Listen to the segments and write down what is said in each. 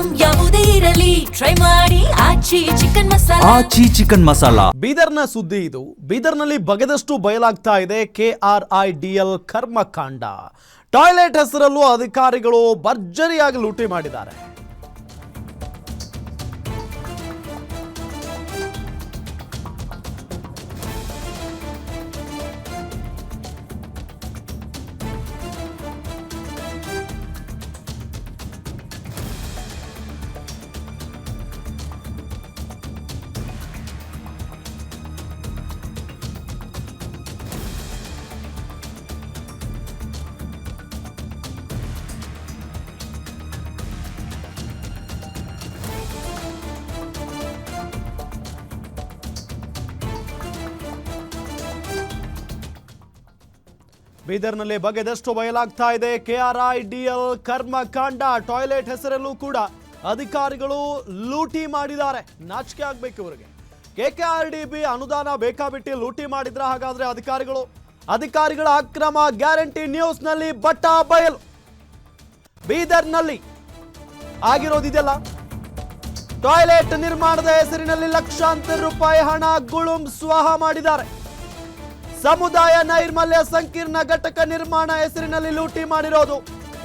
Item ಯಾವುದೇ ಇರಲಿ try ಮಾಡಿ ಆಚಿ ಚಿಕನ್ ಮಸಾಲಾ. ಬೀದರ್ನ ಸುದ್ದಿ ಇದು. ಬೀದರ್ನಲ್ಲಿ ಬಗೆದಷ್ಟು ಬಯಲಾಗ್ತಾ ಇದೆ KRIDL ಕರ್ಮಕಾಂಡ. ಟಾಯ್ಲೆಟ್ ಹೆಸರಲ್ಲೂ ಅಧಿಕಾರಿಗಳು ಭರ್ಜರಿಯಾಗಿ ಲೂಟಿ ಮಾಡಿದ್ದಾರೆ. ಬೀದರ್ನಲ್ಲಿ ಬಗೆದಷ್ಟು ಬಯಲಾಗ್ತಾ ಇದೆ KRIDL ಕರ್ಮಕಾಂಡ. ಟಾಯ್ಲೆಟ್ ಹೆಸರಲ್ಲೂ ಕೂಡ ಅಧಿಕಾರಿಗಳು ಲೂಟಿ ಮಾಡಿದ್ದಾರೆ. ನಾಚಿಕೆ ಆಗ್ಬೇಕು ಇವರಿಗೆ. KKRDB ಅನುದಾನ ಬೇಕಾಬಿಟ್ಟು ಲೂಟಿ ಮಾಡಿದ್ರ ಹಾಗಾದ್ರೆ ಅಧಿಕಾರಿಗಳ ಅಕ್ರಮ ಗ್ಯಾರಂಟಿ ನ್ಯೂಸ್ನಲ್ಲಿ ಬಟ್ಟ ಬಯಲು. ಬೀದರ್ನಲ್ಲಿ ಆಗಿರೋದಿದೆಲ್ಲ. ಟಾಯ್ಲೆಟ್ ನಿರ್ಮಾಣದ ಹೆಸರಿನಲ್ಲಿ ಲಕ್ಷಾಂತರ ರೂಪಾಯಿ ಹಣ ಗುಳುಂ ಸ್ವಾಹ ಮಾಡಿದ್ದಾರೆ. ಸಮುದಾಯ ನೈರ್ಮಲ್ಯ ಸಂಕೀರ್ಣ ಘಟಕ ನಿರ್ಮಾಣ ಹೆಸರಿನಲ್ಲಿ ಲೂಟಿ ಮಾಡಿರೋದು.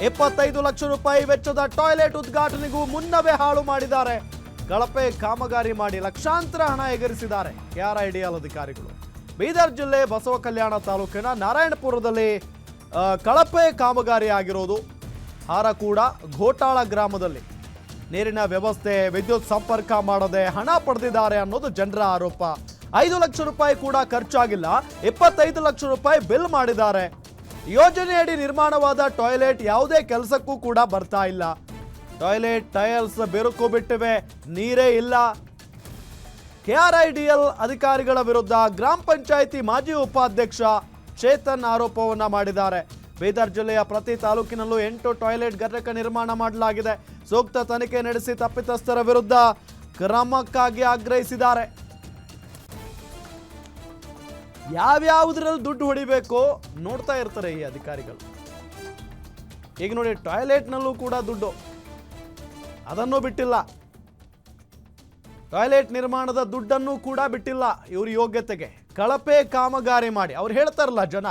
25 ಲಕ್ಷ ರೂಪಾಯಿ ವೆಚ್ಚದ ಟಾಯ್ಲೆಟ್ ಉದ್ಘಾಟನೆಗೂ ಮುನ್ನವೇ ಹಾಳು ಮಾಡಿದ್ದಾರೆ. ಕಳಪೆ ಕಾಮಗಾರಿ ಮಾಡಿ ಲಕ್ಷಾಂತರ ಹಣ ಎಗರಿಸಿದ್ದಾರೆ KRIDL ಅಧಿಕಾರಿಗಳು. ಬೀದರ್ ಜಿಲ್ಲೆ ಬಸವ ಕಲ್ಯಾಣ ತಾಲೂಕಿನ ನಾರಾಯಣಪುರದಲ್ಲಿ ಕಳಪೆ ಕಾಮಗಾರಿ ಆಗಿರೋದು. ಹಾರಕೂಡ ಘೋಟಾಳ ಗ್ರಾಮದಲ್ಲಿ ನೀರಿನ ವ್ಯವಸ್ಥೆ, ವಿದ್ಯುತ್ ಸಂಪರ್ಕ ಮಾಡದೆ ಹಣ ಪಡೆದಿದ್ದಾರೆ ಅನ್ನೋದು ಜನರ ಆರೋಪ. 5 ಲಕ್ಷ ರೂಪಾಯಿ ಕೂಡ ಖರ್ಚಾಗಿಲ್ಲ, 25 ಲಕ್ಷ ರೂಪಾಯಿ ಬಿಲ್ ಮಾಡಿದ್ದಾರೆ. ಯೋಜನೆಯಡಿ ನಿರ್ಮಾಣವಾದ ಟಾಯ್ಲೆಟ್ ಯಾವುದೇ ಕೆಲಸಕ್ಕೂ ಕೂಡ ಬರ್ತಾ ಇಲ್ಲ. ಟಾಯ್ಲೆಟ್ ಟೈಲ್ಸ್ ಬೆರುಕು ಬಿಟ್ಟಿವೆ, ನೀರೇ ಇಲ್ಲ. KRIDL ಅಧಿಕಾರಿಗಳ ವಿರುದ್ಧ ಗ್ರಾಮ ಪಂಚಾಯಿತಿ ಮಾಜಿ ಉಪಾಧ್ಯಕ್ಷ ಚೇತನ್ ಆರೋಪವನ್ನ ಮಾಡಿದ್ದಾರೆ. ಬೀದರ್ ಜಿಲ್ಲೆಯ ಪ್ರತಿ ತಾಲೂಕಿನಲ್ಲೂ 8 ಟಾಯ್ಲೆಟ್ ಘಟಕ ನಿರ್ಮಾಣ ಮಾಡಲಾಗಿದೆ. ಸೂಕ್ತ ತನಿಖೆ ನಡೆಸಿ ತಪ್ಪಿತಸ್ಥರ ವಿರುದ್ಧ ಕ್ರಮಕ್ಕಾಗಿ ಆಗ್ರಹಿಸಿದ್ದಾರೆ. ಯಾವ್ಯಾವುದ್ರಲ್ಲಿ ದುಡ್ಡು ಹೊಡಿಬೇಕು ನೋಡ್ತಾ ಇರ್ತಾರೆ ಈ ಅಧಿಕಾರಿಗಳು. ಈಗ ನೋಡಿ, ಟಾಯ್ಲೆಟ್ನಲ್ಲೂ ಕೂಡ ದುಡ್ಡು, ಅದನ್ನು ಬಿಟ್ಟಿಲ್ಲ. ಟಾಯ್ಲೆಟ್ ನಿರ್ಮಾಣದ ದುಡ್ಡನ್ನು ಕೂಡ ಬಿಟ್ಟಿಲ್ಲ ಇವ್ರ ಯೋಗ್ಯತೆಗೆ. ಕಳಪೆ ಕಾಮಗಾರಿ ಮಾಡಿ ಅವ್ರು ಹೇಳ್ತಾರಲ್ಲ ಜನ,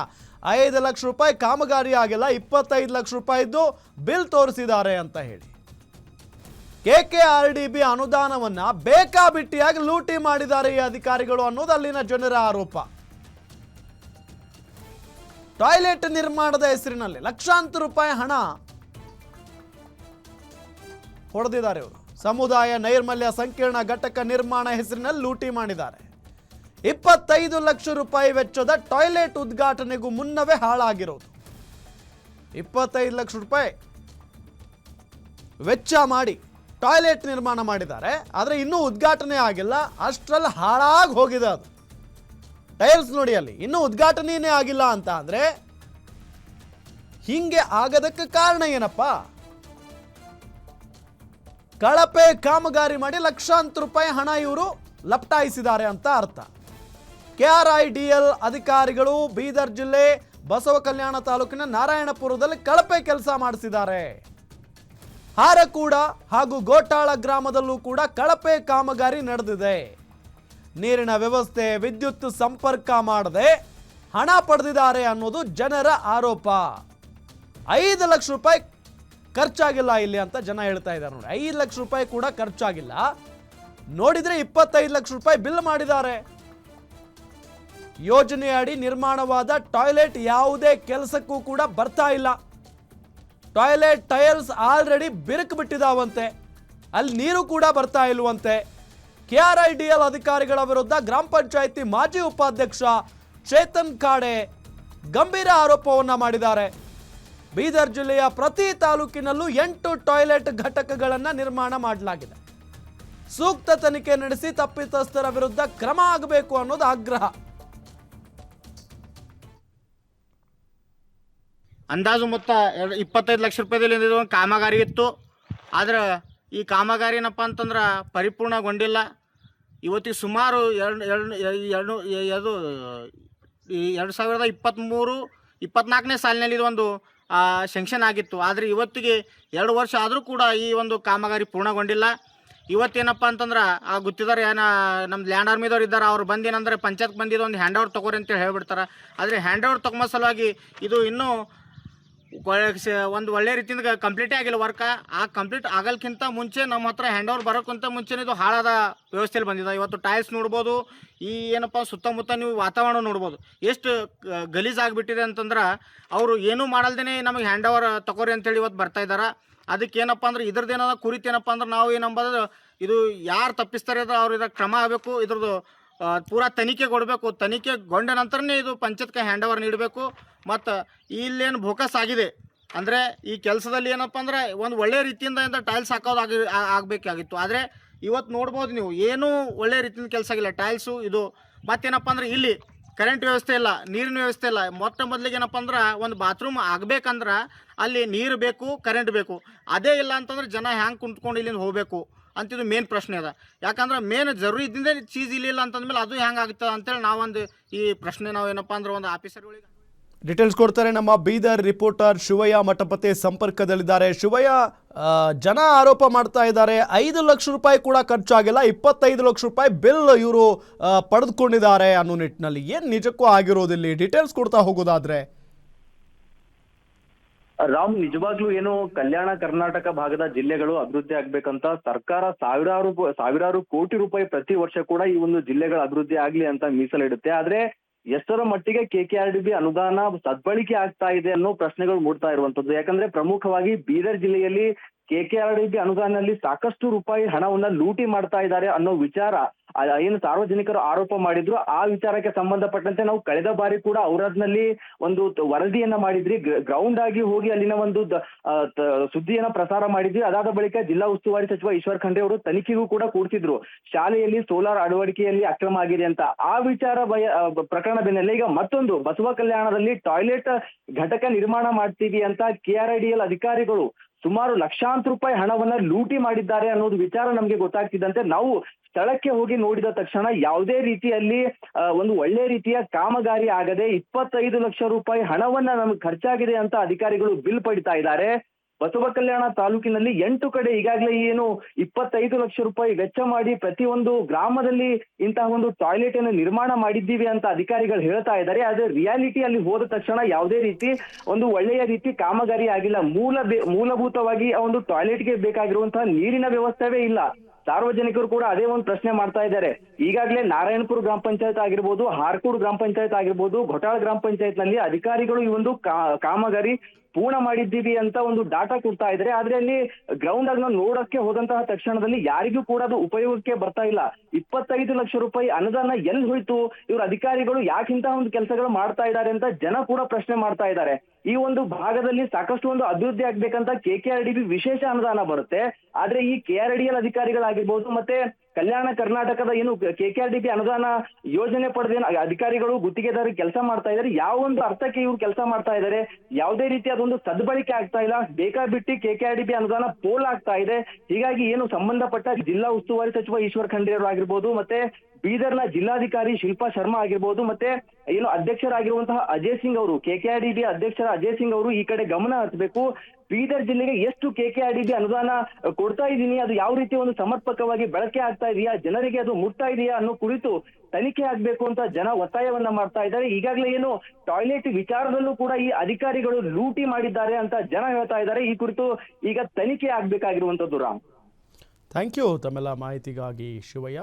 5 ಲಕ್ಷ ರೂಪಾಯಿ ಕಾಮಗಾರಿ ಆಗಿಲ್ಲ, 25 ಲಕ್ಷ ರೂಪಾಯಿದ್ದು ಬಿಲ್ ತೋರಿಸಿದ್ದಾರೆ ಅಂತ ಹೇಳಿ. KKRDB ಅನುದಾನವನ್ನ ಬೇಕಾಬಿಟ್ಟಿಯಾಗಿ ಲೂಟಿ ಮಾಡಿದ್ದಾರೆ ಈ ಅಧಿಕಾರಿಗಳು ಅನ್ನೋದು ಅಲ್ಲಿನ ಜನರ ಆರೋಪ. ಟಾಯ್ಲೆಟ್ ನಿರ್ಮಾಣದ ಹೆಸರಿನಲ್ಲಿ ಲಕ್ಷಾಂತರ ರೂಪಾಯಿ ಹಣ ಹೊಡೆದಿದ್ದಾರೆ ಇವರು. ಸಮುದಾಯ ನೈರ್ಮಲ್ಯ ಸಂಕೀರ್ಣ ಘಟಕ ನಿರ್ಮಾಣ ಹೆಸರಿನಲ್ಲಿ ಲೂಟಿ ಮಾಡಿದ್ದಾರೆ. 25 ಲಕ್ಷ ರೂಪಾಯಿ ವೆಚ್ಚದ ಟಾಯ್ಲೆಟ್ ಉದ್ಘಾಟನೆಗೂ ಮುನ್ನವೇ ಹಾಳಾಗಿರೋದು. 25 ಲಕ್ಷ ರೂಪಾಯಿ ವೆಚ್ಚ ಮಾಡಿ ಟಾಯ್ಲೆಟ್ ನಿರ್ಮಾಣ ಮಾಡಿದ್ದಾರೆ, ಆದರೆ ಇನ್ನೂ ಉದ್ಘಾಟನೆ ಆಗಿಲ್ಲ. ಅಷ್ಟರಲ್ಲಿ ಹಾಳಾಗಿ ಹೋಗಿದೆ ಅದು. ಟೈಲ್ಸ್ ನೋಡಿ, ಅಲ್ಲಿ ಇನ್ನೂ ಉದ್ಘಾಟನೆಯೇ ಆಗಿಲ್ಲ ಅಂತ ಅಂದ್ರೆ ಹಿಂಗೆ ಆಗದಕ್ಕೆ ಕಾರಣ ಏನಪ್ಪ? ಕಳಪೆ ಕಾಮಗಾರಿ ಮಾಡಿ ಲಕ್ಷಾಂತರ ರೂಪಾಯಿ ಹಣ ಇವರು ಲಪಟಾಯಿಸಿದ್ದಾರೆ ಅಂತ ಅರ್ಥ. KRIDL ಅಧಿಕಾರಿಗಳು ಬೀದರ್ ಜಿಲ್ಲೆ ಬಸವ ಕಲ್ಯಾಣ ತಾಲೂಕಿನ ನಾರಾಯಣಪುರದಲ್ಲಿ ಕಳಪೆ ಕೆಲಸ ಮಾಡಿಸಿದ್ದಾರೆ. ಹಾರಕೂಡ ಹಾಗೂ ಗೋಟಾಳ ಗ್ರಾಮದಲ್ಲೂ ಕೂಡ ಕಳಪೆ ಕಾಮಗಾರಿ ನಡೆದಿದೆ. ನೀರಿನ ವ್ಯವಸ್ಥೆ, ವಿದ್ಯುತ್ ಸಂಪರ್ಕ ಮಾಡದೆ ಹಣ ಪಡೆದಿದ್ದಾರೆ ಅನ್ನೋದು ಜನರ ಆರೋಪ. 5 ಲಕ್ಷ ರೂಪಾಯಿ ಖರ್ಚಾಗಿಲ್ಲ ಇಲ್ಲಿ ಅಂತ ಜನ ಹೇಳ್ತಾ ಇದ್ದಾರೆ. ನೋಡಿ, 5 ಲಕ್ಷ ರೂಪಾಯಿ ಕೂಡ ಖರ್ಚಾಗಿಲ್ಲ. ನೋಡಿದ್ರೆ 25 ಲಕ್ಷ ರೂಪಾಯಿ ಬಿಲ್ ಮಾಡಿದ್ದಾರೆ. ಯೋಜನೆಯಡಿ ನಿರ್ಮಾಣವಾದ ಟಾಯ್ಲೆಟ್ ಯಾವುದೇ ಕೆಲಸಕ್ಕೂ ಕೂಡ ಬರ್ತಾ ಇಲ್ಲ. ಟಾಯ್ಲೆಟ್ ಟೈಲ್ಸ್ ಆಲ್ರೆಡಿ ಬಿರುಕು ಬಿಟ್ಟಿದಾವಂತೆ, ಅಲ್ಲಿ ನೀರು ಕೂಡ ಬರ್ತಾ ಇಲ್ವಂತೆ. KRIDL ಅಧಿಕಾರಿಗಳ ವಿರುದ್ಧ ಗ್ರಾಮ ಪಂಚಾಯಿತಿ ಮಾಜಿ ಉಪಾಧ್ಯಕ್ಷ ಚೇತನ್ ಕಾಡೆ ಗಂಭೀರ ಆರೋಪವನ್ನ ಮಾಡಿದ್ದಾರೆ. ಬೀದರ್ ಜಿಲ್ಲೆಯ ಪ್ರತಿ ತಾಲೂಕಿನಲ್ಲೂ 8 ಟಾಯ್ಲೆಟ್ ಘಟಕಗಳನ್ನು ನಿರ್ಮಾಣ ಮಾಡಲಾಗಿದೆ. ಸೂಕ್ತ ತನಿಖೆ ನಡೆಸಿ ತಪ್ಪಿತಸ್ಥರ ವಿರುದ್ಧ ಕ್ರಮ ಆಗಬೇಕು ಅನ್ನೋದು ಆಗ್ರಹ. ಅಂದಾಜು ಮೊತ್ತ 25 ಲಕ್ಷ ರೂಪಾಯಿದಲ್ಲಿ ಒಂದು ಕಾಮಗಾರಿ ಇತ್ತು. ಆದ್ರೆ ಈ ಕಾಮಗಾರಿ ಏನಪ್ಪ ಅಂತಂದ್ರೆ ಪರಿಪೂರ್ಣಗೊಂಡಿಲ್ಲ. ಇವತ್ತಿಗೆ ಸುಮಾರು 2023-24ನೇ ಸಾಲಿನಲ್ಲಿ ಇದೊಂದು ಶಂಕ್ಷನ್ ಆಗಿತ್ತು. ಆದರೆ ಇವತ್ತಿಗೆ 2 ವರ್ಷ ಆದರೂ ಕೂಡ ಈ ಒಂದು ಕಾಮಗಾರಿ ಪೂರ್ಣಗೊಂಡಿಲ್ಲ. ಇವತ್ತೇನಪ್ಪ ಅಂತಂದ್ರೆ ಆ ಗುತ್ತಿದಾರ ನಮ್ಮ ಲ್ಯಾಂಡ್ ಆರ್ಮಿದವ್ರು ಇದ್ದಾರೆ, ಅವ್ರು ಬಂದೇನಂದ್ರೆ ಪಂಚಾಯತ್ ಬಂದಿದ್ದು ಒಂದು ಹ್ಯಾಂಡ್ ಓವರ್ ತೊಗೋರಿ ಅಂತೇಳಿ ಹೇಳ್ಬಿಡ್ತಾರೆ. ಆದರೆ ಹ್ಯಾಂಡ್ ಓವರ್ ತೊಗೊಂಬ ಸಲುವಾಗಿ ಇದು ಇನ್ನೂ ಒಂದು ಒಳ್ಳೆ ರೀತಿಯಿಂದ ಕಂಪ್ಲೀಟೇ ಆಗಿಲ್ಲ ವರ್ಕ. ಆ ಕಂಪ್ಲೀಟ್ ಆಗಲ್ಕಿಂತ ಮುಂಚೆ ನಮ್ಮ ಹತ್ರ ಹ್ಯಾಂಡ್ ಓವರ್ ಬರೋಕ್ಕಿಂತ ಮುಂಚೆ ಇದು ಹಾಳಾದ ವ್ಯವಸ್ಥೆಯಲ್ಲಿ ಬಂದಿದೆ. ಇವತ್ತು ಟೈಲ್ಸ್ ನೋಡ್ಬೋದು, ಈ ಏನಪ್ಪ ಸುತ್ತಮುತ್ತ ನೀವು ವಾತಾವರಣ ನೋಡ್ಬೋದು ಎಷ್ಟು ಗಲೀಜಾಗಿಬಿಟ್ಟಿದೆ ಅಂತಂದ್ರೆ ಅವರು ಏನೂ ಮಾಡಲ್ದೇ ನಮಗೆ ಹ್ಯಾಂಡ್ ಓವರ್ ತಗೋರಿ ಅಂತೇಳಿ ಇವತ್ತು ಬರ್ತಾ ಇದ್ದಾರೆ. ಅದಕ್ಕೆ ಏನಪ್ಪ ಅಂದ್ರೆ ಇದ್ರದ್ದು ಏನದ ಕುರಿತು ಏನಪ್ಪ ಅಂದ್ರೆ ನಾವು ಏನಂಬುದು ಇದು ಯಾರು ತಪ್ಪಿಸ್ತಾರೆ ಅದು ಅವ್ರ ಇದ್ರ ಕ್ರಮ ಆಗಬೇಕು. ಇದ್ರದ್ದು ಪೂರಾ ತನಿಖೆ ಕೊಡಬೇಕು. ತನಿಖೆಗೊಂಡ ನಂತರನೇ ಇದು ಪಂಚಾಯತ್ಗೆ ಹ್ಯಾಂಡ್ ಓವರ್ ನೀಡಬೇಕು. ಮತ್ತು ಇಲ್ಲೇನು ಫೋಕಸ್ ಆಗಿದೆ ಅಂದರೆ ಈ ಕೆಲಸದಲ್ಲಿ ಏನಪ್ಪ ಅಂದ್ರೆ ಒಂದು ಒಳ್ಳೆಯ ರೀತಿಯಿಂದ ಟೈಲ್ಸ್ ಹಾಕೋದು ಆಗಬೇಕಾಗಿತ್ತು. ಆದರೆ ಇವತ್ತು ನೋಡ್ಬೋದು ನೀವು ಏನೂ ಒಳ್ಳೆಯ ರೀತಿಯಿಂದ ಕೆಲಸ ಆಗಿಲ್ಲ. ಟೈಲ್ಸು ಇದು ಮತ್ತೇನಪ್ಪ ಅಂದ್ರೆ ಇಲ್ಲಿ ಕರೆಂಟ್ ವ್ಯವಸ್ಥೆ ಇಲ್ಲ, ನೀರಿನ ವ್ಯವಸ್ಥೆ ಇಲ್ಲ. ಮೊದಲಿಗೆ ಏನಪ್ಪ ಅಂದ್ರೆ ಒಂದು ಬಾತ್ರೂಮ್ ಆಗಬೇಕಂದ್ರೆ ಅಲ್ಲಿ ನೀರು ಬೇಕು, ಕರೆಂಟ್ ಬೇಕು. ಅದೇ ಇಲ್ಲ ಅಂತಂದ್ರೆ ಜನ ಹ್ಯಾಂಗೆ ಕುಂತ್ಕೊಂಡು ಇಲ್ಲಿಂದ ಹೋಗಬೇಕು ಅಂತಿದ್ದು ಮೇನ್ ಪ್ರಶ್ನೆ ಅದ. ಯಾಕಂದ್ರೆ ಮೇನ್ ಜರೂರಿ ಇದ್ದಿಂದೇ ಚೀಸ್ ಇಲ್ಲ ಅಂತಂದ್ಮೇಲೆ ಅದು ಹೆಂಗೆ ಆಗುತ್ತೆ ಅಂತೇಳಿ ನಾವೊಂದು ಈ ಪ್ರಶ್ನೆ ನಾವು ಏನಪ್ಪ ಅಂದ್ರೆ ಒಂದು ಆಫೀಸರ್ಗಳಿಗೆ ಡೀಟೇಲ್ಸ್ ಕೊಡ್ತಾರೆ ನಮ್ಮ ಬೀದರ್ ರಿಪೋರ್ಟರ್ ಶಿವಯ್ಯ ಮಠಪತಿ ಸಂಪರ್ಕದಲ್ಲಿದ್ದಾರೆ. ಶಿವಯ್ಯ, ಜನ ಆರೋಪ ಮಾಡ್ತಾ ಇದ್ದಾರೆ 5 ಲಕ್ಷ ರೂಪಾಯಿ ಕೂಡ ಖರ್ಚಾಗಿಲ್ಲ, 25 ಲಕ್ಷ ರೂಪಾಯಿ ಬಿಲ್ ಇವರು ಪಡೆದುಕೊಂಡಿದ್ದಾರೆ ಅನ್ನೋ ನಿಟ್ಟಿನಲ್ಲಿ ಏನು ನಿಜಕ್ಕೂ ಆಗಿರೋದಿಲ್ಲ? ಡೀಟೇಲ್ಸ್ ಕೊಡ್ತಾ ಹೋಗೋದಾದ್ರೆ ರಾಮ್, ನಿಜವಾಗ್ಲೂ ಏನು ಕಲ್ಯಾಣ ಕರ್ನಾಟಕ ಭಾಗದ ಜಿಲ್ಲೆಗಳು ಅಭಿವೃದ್ಧಿ ಆಗ್ಬೇಕಂತ ಸರ್ಕಾರ ಸಾವಿರಾರು ಕೋಟಿ ರೂಪಾಯಿ ಪ್ರತಿ ವರ್ಷ ಕೂಡ ಈ ಒಂದು ಜಿಲ್ಲೆಗಳ ಅಭಿವೃದ್ಧಿ ಆಗ್ಲಿ ಅಂತ ಮೀಸಲಿಡುತ್ತೆ. ಆದ್ರೆ ಎಷ್ಟರ ಮಟ್ಟಿಗೆ KKRDB ಅನುದಾನ ಸದ್ಬಳಕೆ ಆಗ್ತಾ ಇದೆ ಅನ್ನೋ ಪ್ರಶ್ನೆಗಳು ಮೂಡ್ತಾ ಇರುವಂತದ್ದು. ಯಾಕಂದ್ರೆ ಪ್ರಮುಖವಾಗಿ ಬೀದರ್ ಜಿಲ್ಲೆಯಲ್ಲಿ KKRDB ಅನುದಾನದಲ್ಲಿ ಸಾಕಷ್ಟು ರೂಪಾಯಿ ಹಣವನ್ನ ಲೂಟಿ ಮಾಡ್ತಾ ಇದ್ದಾರೆ ಅನ್ನೋ ವಿಚಾರ ಏನು ಸಾರ್ವಜನಿಕರು ಆರೋಪ ಮಾಡಿದ್ರು. ಆ ವಿಚಾರಕ್ಕೆ ಸಂಬಂಧಪಟ್ಟಂತೆ ನಾವು ಕಳೆದ ಬಾರಿ ಕೂಡ ಔರಾದ್ನಲ್ಲಿ ಒಂದು ವರದಿಯನ್ನ ಮಾಡಿದ್ರಿ, ಗ್ರೌಂಡ್ ಆಗಿ ಹೋಗಿ ಅಲ್ಲಿನ ಒಂದು ಸುದ್ದಿಯನ್ನ ಪ್ರಸಾರ ಮಾಡಿದ್ವಿ. ಅದಾದ ಬಳಿಕ ಜಿಲ್ಲಾ ಉಸ್ತುವಾರಿ ಸಚಿವ ಈಶ್ವರ್ ಖಂಡ್ರೆ ಅವರು ತನಿಖೆಗೂ ಕೂಡ ಕೂಡ್ತಿದ್ರು, ಶಾಲೆಯಲ್ಲಿ ಸೋಲಾರ್ ಅಳವಡಿಕೆಯಲ್ಲಿ ಅಕ್ರಮ ಆಗಿದೆ ಅಂತ. ಆ ವಿಚಾರ ಪ್ರಕರಣ ಬೆನ್ನಲ್ಲೇ ಈಗ ಮತ್ತೊಂದು ಬಸವ ಕಲ್ಯಾಣದಲ್ಲಿ ಟಾಯ್ಲೆಟ್ ಘಟಕ ನಿರ್ಮಾಣ ಮಾಡ್ತೀವಿ ಅಂತ KRIDL ಅಧಿಕಾರಿಗಳು ಸುಮಾರು ಲಕ್ಷಾಂತರ ರೂಪಾಯಿ ಹಣವನ್ನ ಲೂಟಿ ಮಾಡಿದ್ದಾರೆ ಅನ್ನೋದು ವಿಚಾರ ನಮ್ಗೆ ಗೊತ್ತಾಗ್ತಿದ್ದಂತೆ ನಾವು ಸ್ಥಳಕ್ಕೆ ಹೋಗಿ ನೋಡಿದ ತಕ್ಷಣ ಯಾವುದೇ ರೀತಿಯಲ್ಲಿ ಒಂದು ಒಳ್ಳೆ ರೀತಿಯ ಕಾಮಗಾರಿ ಆಗದೆ 25 ಲಕ್ಷ ರೂಪಾಯಿ ಹಣವನ್ನ ನಮ್ಗೆ ಖರ್ಚಾಗಿದೆ ಅಂತ ಅಧಿಕಾರಿಗಳು ಬಿಲ್ ಪಡಿತಾ ಇದ್ದಾರೆ. ಬಸವ ಕಲ್ಯಾಣ ತಾಲೂಕಿನಲ್ಲಿ 8 ಕಡೆ ಈಗಾಗಲೇ ಏನು 25 ಲಕ್ಷ ರೂಪಾಯಿ ವೆಚ್ಚ ಮಾಡಿ ಪ್ರತಿಯೊಂದು ಗ್ರಾಮದಲ್ಲಿ ಇಂತಹ ಒಂದು ಟಾಯ್ಲೆಟ್ ಅನ್ನು ನಿರ್ಮಾಣ ಮಾಡಿದ್ದೀವಿ ಅಂತ ಅಧಿಕಾರಿಗಳು ಹೇಳ್ತಾ ಇದ್ದಾರೆ. ಆದ್ರೆ ರಿಯಾಲಿಟಿ ಅಲ್ಲಿ ಹೋದ ತಕ್ಷಣ ಯಾವುದೇ ರೀತಿ ಒಂದು ಒಳ್ಳೆಯ ರೀತಿ ಕಾಮಗಾರಿ ಆಗಿಲ್ಲ. ಮೂಲಭೂತವಾಗಿ ಆ ಒಂದು ಟಾಯ್ಲೆಟ್ಗೆ ಬೇಕಾಗಿರುವಂತಹ ನೀರಿನ ವ್ಯವಸ್ಥೆವೇ ಇಲ್ಲ. ಸಾರ್ವಜನಿಕರು ಕೂಡ ಅದೇ ಒಂದು ಪ್ರಶ್ನೆ ಮಾಡ್ತಾ ಇದ್ದಾರೆ. ಈಗಾಗಲೇ ನಾರಾಯಣಪುರ ಗ್ರಾಮ ಪಂಚಾಯತ್ ಆಗಿರ್ಬೋದು, ಹಾರ್ಕೂಡ್ ಗ್ರಾಮ ಪಂಚಾಯತ್ ಆಗಿರ್ಬೋದು, ಘೊಟಾಳ ಗ್ರಾಮ ಪಂಚಾಯತ್ ನಲ್ಲಿ ಅಧಿಕಾರಿಗಳು ಈ ಒಂದು ಕಾಮಗಾರಿ ಪೂರ್ಣ ಮಾಡಿದ್ದೀವಿ ಅಂತ ಒಂದು ಡಾಟಾ ಕೊಡ್ತಾ ಇದ್ದಾರೆ. ಆದ್ರೆ ಅಲ್ಲಿ ಗ್ರೌಂಡ್ ಆಗಿ ನಾವು ನೋಡಕ್ಕೆ ಹೋದಂತಹ ತಕ್ಷಣದಲ್ಲಿ ಯಾರಿಗೂ ಕೂಡ ಅದು ಉಪಯೋಗಕ್ಕೆ ಬರ್ತಾ ಇಲ್ಲ. 25 ಲಕ್ಷ ರೂಪಾಯಿ ಅನುದಾನ ಎಲ್ಲಿ ಹೋಯ್ತು, ಇವ್ರ ಅಧಿಕಾರಿಗಳು ಯಾಕಿಂತಹ ಒಂದು ಕೆಲಸಗಳು ಮಾಡ್ತಾ ಇದ್ದಾರೆ ಅಂತ ಜನ ಕೂಡ ಪ್ರಶ್ನೆ ಮಾಡ್ತಾ ಇದ್ದಾರೆ. ಈ ಒಂದು ಭಾಗದಲ್ಲಿ ಸಾಕಷ್ಟು ಒಂದು ಅಭಿವೃದ್ಧಿ ಆಗ್ಬೇಕಂತ KKRDB ವಿಶೇಷ ಅನುದಾನ ಬರುತ್ತೆ. ಆದ್ರೆ ಈ KRDL ಅಧಿಕಾರಿಗಳಾಗಿರ್ಬೋದು ಮತ್ತೆ ಕಲ್ಯಾಣ ಕರ್ನಾಟಕದ ಏನು KKRDB ಅನುದಾನ ಯೋಜನೆ ಪಡೆದೇನು ಅಧಿಕಾರಿಗಳು ಗುತ್ತಿಗೆದಾರರು ಕೆಲಸ ಮಾಡ್ತಾ ಇದ್ದಾರೆ, ಯಾವ ಒಂದು ಅರ್ಥಕ್ಕೆ ಇವ್ರು ಕೆಲಸ ಮಾಡ್ತಾ ಇದ್ದಾರೆ, ಯಾವುದೇ ರೀತಿ ಅದೊಂದು ಸದ್ಬಳಕೆ ಆಗ್ತಾ ಇಲ್ಲ. ಬೇಕಾಬಿಟ್ಟಿ KKRDB ಅನುದಾನ ಪೋಲ್ ಆಗ್ತಾ ಇದೆ. ಹೀಗಾಗಿ ಏನು ಸಂಬಂಧಪಟ್ಟ ಜಿಲ್ಲಾ ಉಸ್ತುವಾರಿ ಸಚಿವ ಈಶ್ವರ್ ಖಂಡ್ರೆ ಅವರು ಆಗಿರ್ಬೋದು, ಮತ್ತೆ ಬೀದರ್ನ ಜಿಲ್ಲಾಧಿಕಾರಿ ಶಿಲ್ಪಾ ಶರ್ಮಾ ಆಗಿರ್ಬೋದು, ಮತ್ತೆ ಏನು ಅಧ್ಯಕ್ಷರಾಗಿರುವಂತಹ ಅಜಯ್ ಸಿಂಗ್ ಅವರು, KKRDB ಅಧ್ಯಕ್ಷರ ಅಜಯ್ ಸಿಂಗ್ ಅವರು ಈ ಕಡೆ ಗಮನ ಹರಿಸಬೇಕು. ಬೀದರ್ ಜಿಲ್ಲೆಗೆ ಎಷ್ಟು KKRDB ಅನುದಾನ ಕೊಡ್ತಾ ಇದ್ದೀನಿ, ಅದು ಯಾವ ರೀತಿ ಒಂದು ಸಮರ್ಪಕವಾಗಿ ಬಳಕೆ ಆಗ್ತಾ ಇದೆಯಾ, ಜನರಿಗೆ ಅದು ಮುಟ್ತಾ ಇದೆಯಾ ಅನ್ನೋ ಕುರಿತು ತನಿಖೆ ಆಗ್ಬೇಕು ಅಂತ ಜನ ಒತ್ತಾಯವನ್ನ ಮಾಡ್ತಾ ಇದ್ದಾರೆ. ಈಗಾಗಲೇ ಏನು ಟಾಯ್ಲೆಟ್ ವಿಚಾರದಲ್ಲೂ ಕೂಡ ಈ ಅಧಿಕಾರಿಗಳು ಲೂಟಿ ಮಾಡಿದ್ದಾರೆ ಅಂತ ಜನ ಹೇಳ್ತಾ ಇದ್ದಾರೆ. ಈ ಕುರಿತು ಈಗ ತನಿಖೆ ಆಗ್ಬೇಕಾಗಿರುವಂತದ್ದು. ರಾಮ್, ಥ್ಯಾಂಕ್ ಯು ತಮ್ಮೆಲ್ಲ ಮಾಹಿತಿಗಾಗಿ ಶಿವಯ್ಯ.